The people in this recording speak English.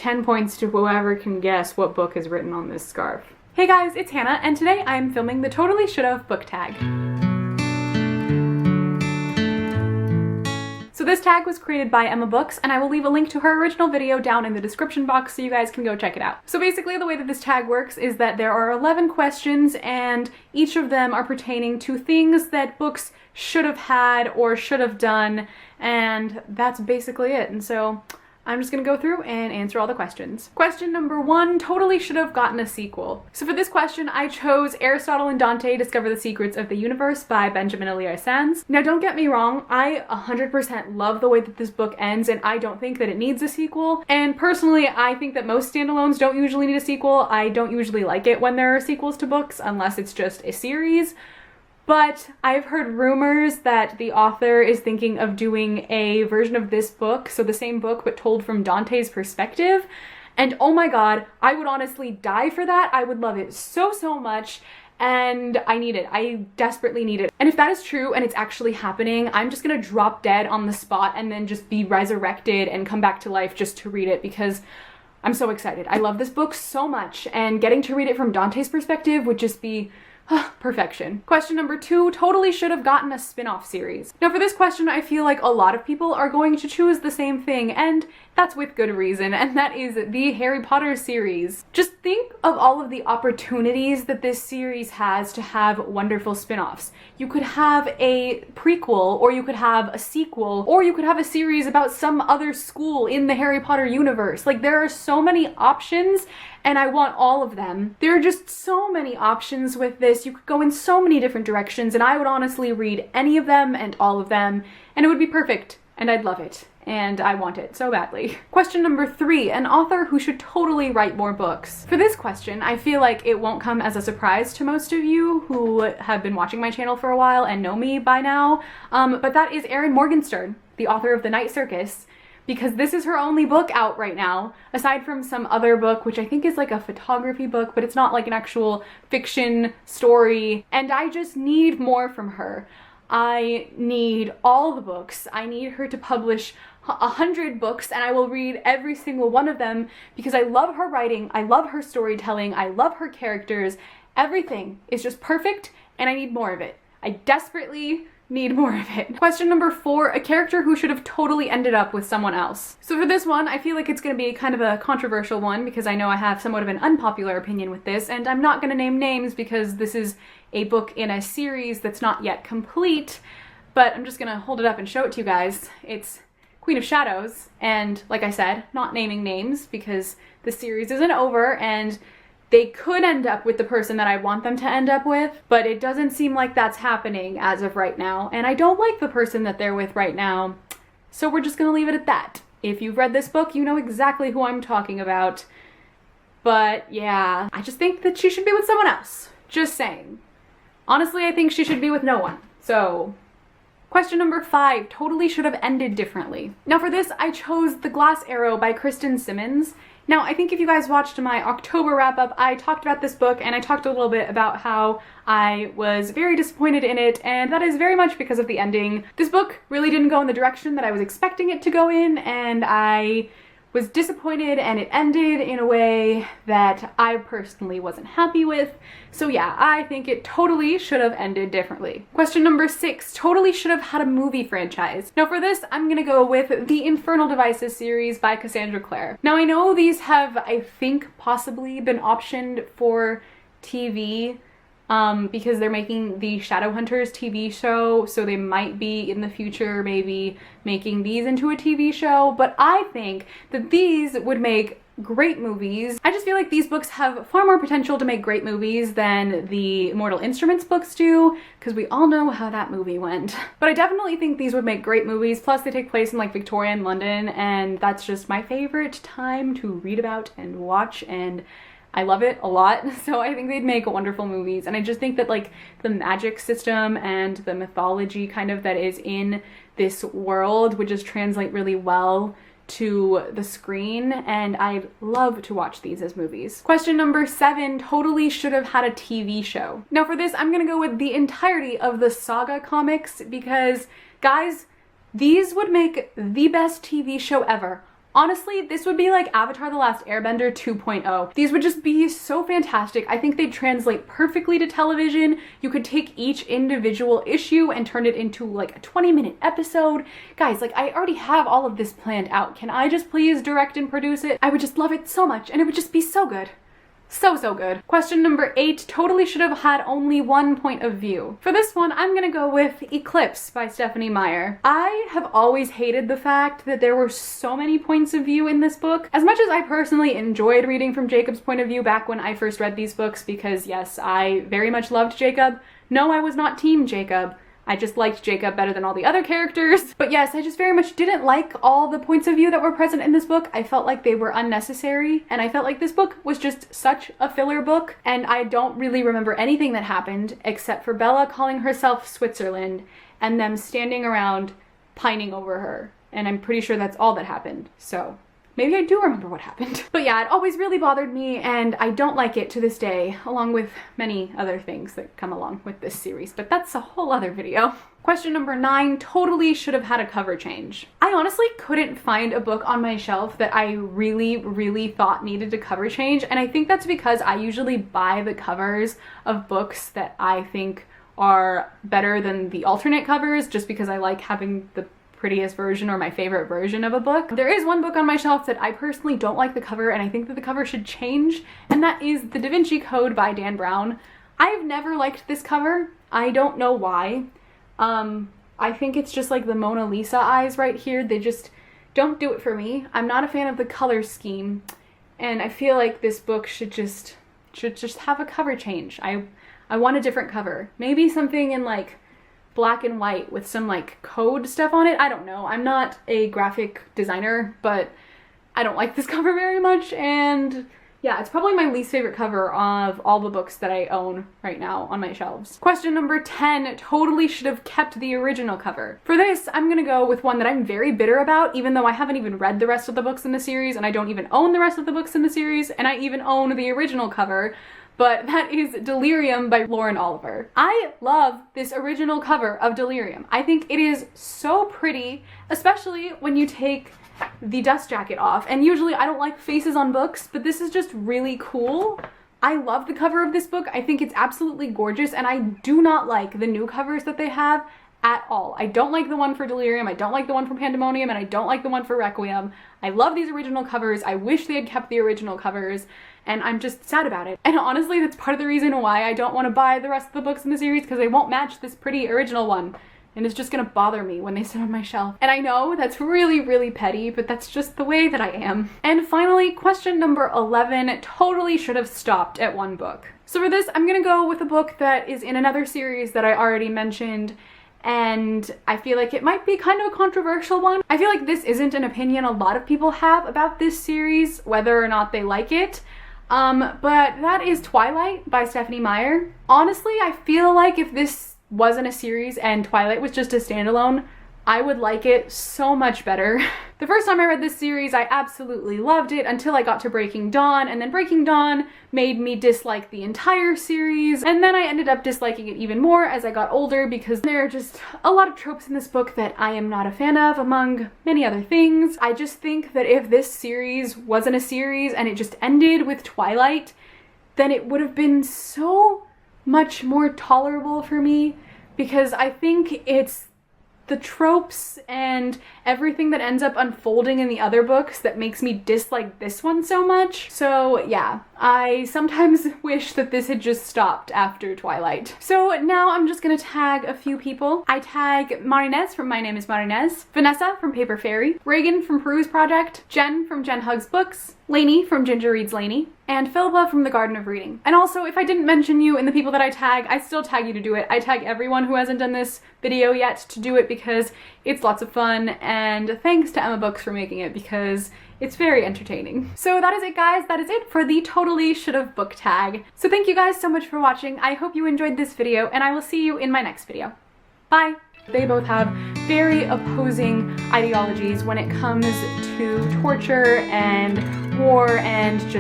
10 points to whoever can guess what book is written on this scarf. Hey guys, it's Hannah, and today I'm filming the Totally Should've book tag. So this tag was created by Emma Books, and I will leave a link to her original video down in the description box so you guys can go check it out. So basically the way that this tag works is that there are 11 questions, and each of them are pertaining to things that books should have had or should have done, and that's basically it. And so I'm just gonna go through and answer all the questions. Question number 1, totally should have gotten a sequel. So for this question, I chose Aristotle and Dante Discover the Secrets of the Universe by Benjamin Elias Sands. Now don't get me wrong, I 100% love the way that this book ends, and I don't think that it needs a sequel. And personally, I think that most standalones don't usually need a sequel. I don't usually like it when there are sequels to books, unless it's just a series. But I've heard rumors that the author is thinking of doing a version of this book, so the same book but told from Dante's perspective. And oh my god, I would honestly die for that. I would love it so much, and I need it. I desperately need it. And if that is true and it's actually happening, I'm just gonna drop dead on the spot and then just be resurrected and come back to life just to read it, because I'm so excited. I love this book so much, and getting to read it from Dante's perspective would just be perfection. Question number 2, totally should have gotten a spin-off series. Now for this question, I feel like a lot of people are going to choose the same thing, and that's with good reason, and that is the Harry Potter series. Just think of all of the opportunities that this series has to have wonderful spin-offs. You could have a prequel, or you could have a sequel, or you could have a series about some other school in the Harry Potter universe. Like, there are so many options, and I want all of them. There are just so many options with this. You could go in so many different directions, and I would honestly read any of them and all of them, and it would be perfect, and I'd love it. And I want it so badly. Question number 3, an author who should totally write more books. For this question, I feel like it won't come as a surprise to most of you who have been watching my channel for a while and know me by now, but that is Erin Morgenstern, the author of The Night Circus, because this is her only book out right now, aside from some other book, which I think is like a photography book, but it's not like an actual fiction story, and I just need more from her. I need all the books. I need her to publish 100 books, and I will read every single one of them because I love her writing, I love her storytelling, I love her characters. Everything is just perfect, and I need more of it. I desperately need more of it. Question number 4, a character who should have totally ended up with someone else. So for this one, I feel like it's gonna be kind of a controversial one because I know I have somewhat of an unpopular opinion with this, and I'm not gonna name names because this is a book in a series that's not yet complete, but I'm just gonna hold it up and show it to you guys. It's Queen of Shadows, and like I said, not naming names because the series isn't over, and they could end up with the person that I want them to end up with, but it doesn't seem like that's happening as of right now, and I don't like the person that they're with right now, so we're just gonna leave it at that. If you've read this book, you know exactly who I'm talking about, but yeah, I just think that she should be with someone else. Just saying. Honestly, I think she should be with no one, so. Question number 5, totally should have ended differently. Now for this, I chose The Glass Arrow by Kristen Simmons. Now, I think if you guys watched my October wrap-up, I talked about this book, and I talked a little bit about how I was very disappointed in it, and that is very much because of the ending. This book really didn't go in the direction that I was expecting it to go in, and I was disappointed, and it ended in a way that I personally wasn't happy with. So yeah, I think it totally should have ended differently. Question number 6, totally should have had a movie franchise. Now for this, I'm gonna go with the Infernal Devices series by Cassandra Clare. Now I know these have, I think, possibly been optioned for TV, because they're making the Shadowhunters TV show, so they might be in the future maybe making these into a TV show, but I think that these would make great movies. I just feel like these books have far more potential to make great movies than the Mortal Instruments books do, because we all know how that movie went. But I definitely think these would make great movies, plus they take place in like Victorian London, and that's just my favorite time to read about and watch, and I love it a lot, so I think they'd make wonderful movies. And I just think that like the magic system and the mythology kind of that is in this world would just translate really well to the screen, and I'd love to watch these as movies. Question number 7, totally should have had a TV show. Now for this, I'm gonna go with the entirety of the Saga comics because, guys, these would make the best TV show ever. Honestly, this would be like Avatar: The Last Airbender 2.0. These would just be so fantastic. I think they'd translate perfectly to television. You could take each individual issue and turn it into like a 20-minute episode. Guys, like I already have all of this planned out. Can I just please direct and produce it? I would just love it so much and it would just be so good. So good. Question number 8 totally should have had only one point of view. For this one, I'm gonna go with Eclipse by Stephenie Meyer. I have always hated the fact that there were so many points of view in this book. As much as I personally enjoyed reading from Jacob's point of view back when I first read these books, because yes, I very much loved Jacob. No, I was not Team Jacob. I just liked Jacob better than all the other characters. But yes, I just very much didn't like all the points of view that were present in this book. I felt like they were unnecessary, and I felt like this book was just such a filler book, and I don't really remember anything that happened except for Bella calling herself Switzerland and them standing around pining over her. And I'm pretty sure that's all that happened. So maybe I do remember what happened. But yeah, it always really bothered me and I don't like it to this day, along with many other things that come along with this series, but that's a whole other video. Question number 9 totally should have had a cover change. I honestly couldn't find a book on my shelf that I really thought needed a cover change, and I think that's because I usually buy the covers of books that I think are better than the alternate covers, just because I like having the prettiest version or my favorite version of a book. There is one book on my shelf that I personally don't like the cover, and I think that the cover should change, and that is The Davinci Code by Dan Brown. I've never liked this cover. I don't know why. I think it's just like the Mona Lisa eyes right here. They just don't do it for me. I'm not a fan of the color scheme, and I feel like this book should just have a cover change. I want a different cover. Maybe something in like black and white with some like code stuff on it. I don't know. I'm not a graphic designer, but I don't like this cover very much, and yeah, it's probably my least favorite cover of all the books that I own right now on my shelves. Question number 10 totally should have kept the original cover. For this, I'm gonna go with one that I'm very bitter about, even though I haven't even read the rest of the books in the series, and I don't even own the rest of the books in the series, and I even own the original cover. But that is Delirium by Lauren Oliver. I love this original cover of Delirium. I think it is so pretty, especially when you take the dust jacket off. And usually I don't like faces on books, but this is just really cool. I love the cover of this book. I think it's absolutely gorgeous, and I do not like the new covers that they have at all. I don't like the one for Delirium, I don't like the one for Pandemonium, and I don't like the one for Requiem. I love these original covers. I wish they had kept the original covers, and I'm just sad about it. And honestly, that's part of the reason why I don't want to buy the rest of the books in the series, because they won't match this pretty original one. And it's just gonna bother me when they sit on my shelf. And I know that's really petty, but that's just the way that I am. And finally, question number 11 totally should have stopped at one book. So for this, I'm gonna go with a book that is in another series that I already mentioned, and I feel like it might be kind of a controversial one. I feel like this isn't an opinion a lot of people have about this series, whether or not they like it. But that is Twilight by Stephenie Meyer. Honestly, I feel like if this wasn't a series and Twilight was just a standalone, I would like it so much better. The first time I read this series, I absolutely loved it until I got to Breaking Dawn, and then Breaking Dawn made me dislike the entire series, and then I ended up disliking it even more as I got older because there are just a lot of tropes in this book that I am not a fan of, among many other things. I just think that if this series wasn't a series and it just ended with Twilight, then it would have been so much more tolerable for me, because I think it's the tropes and everything that ends up unfolding in the other books that makes me dislike this one so much. So yeah, I sometimes wish that this had just stopped after Twilight. So now I'm just gonna tag a few people. I tag Marinez from My Name is Marinez, Vanessa from Paper Fairy, Reagan from Peruse Project, Jen from Jen Hugs Books, Lainey from Ginger Reads Lainey, and Philippa from The Garden of Reading. And also, if I didn't mention you in the people that I tag, I still tag you to do it. I tag everyone who hasn't done this video yet to do it because it's lots of fun, and thanks to Emma Books for making it because it's very entertaining. So that is it, guys. That is it for the Totally Should've book tag. So thank you guys so much for watching. I hope you enjoyed this video, and I will see you in my next video. Bye! They both have very opposing ideologies when it comes to torture and war and just